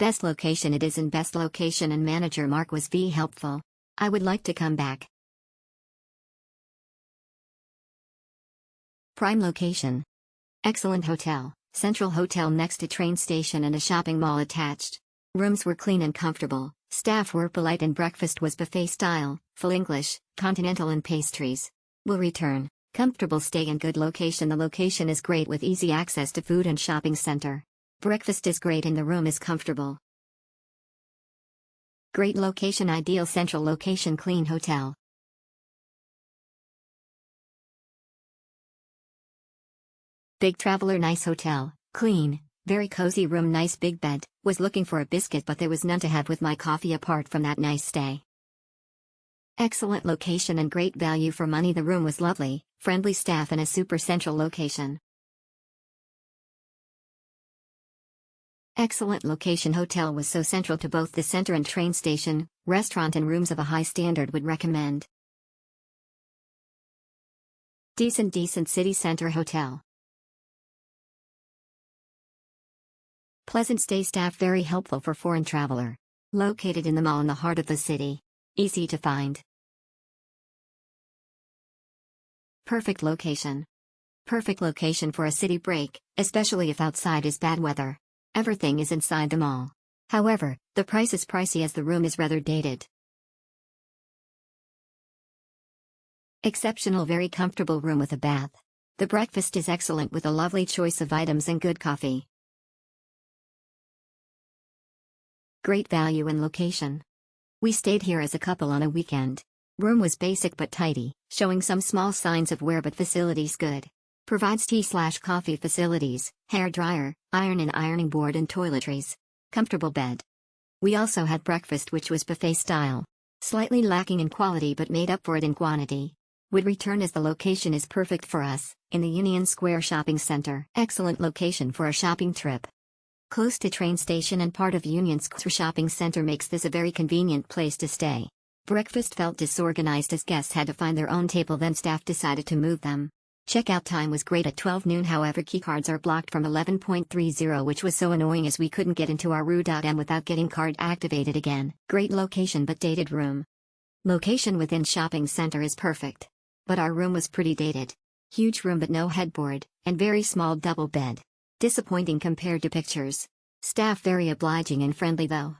Best location. It is in best location and manager Mark was V helpful. I would like to come back. Prime location. Excellent hotel, central hotel next to train station and a shopping mall attached. Rooms were clean and comfortable, staff were polite and breakfast was buffet style, full English, continental and pastries. Will return. Comfortable stay and good location. The location is great with easy access to food and shopping center. Breakfast is great and the room is comfortable. Great location. Ideal central location. Clean hotel. Big traveler. Nice hotel, clean, very cozy room, nice big bed. Was looking for a biscuit but there was none to have with my coffee apart from that nice stay. Excellent location and great value for money. The room was lovely, friendly staff and a super central location. Excellent location. Hotel was so central to both the center and train station, restaurant and rooms of a high standard. Would recommend. Decent city center hotel. Pleasant stay, staff very helpful for foreign traveler. Located in the mall in the heart of the city. Easy to find. Perfect location. Perfect location for a city break, especially if outside is bad weather. Everything is inside the mall. However, the price is pricey as the room is rather dated. Exceptional, very comfortable room with a bath. The breakfast is excellent with a lovely choice of items and good coffee. Great value and location. We stayed here as a couple on a weekend. Room was basic but tidy, showing some small signs of wear but facilities good. Provides tea/coffee facilities, hair dryer, iron and ironing board and toiletries. Comfortable bed. We also had breakfast which was buffet style. Slightly lacking in quality but made up for it in quantity. Would return as the location is perfect for us, in the Union Square Shopping Center. Excellent location for a shopping trip. Close to train station and part of Union Square Shopping Center makes this a very convenient place to stay. Breakfast felt disorganized as guests had to find their own table, then staff decided to move them. Checkout time was great at 12 noon, however keycards are blocked from 11:30, which was so annoying as we couldn't get into our room without getting card activated again. Great location but dated room. Location within shopping center is perfect. But our room was pretty dated. Huge room but no headboard, and very small double bed. Disappointing compared to pictures. Staff very obliging and friendly though.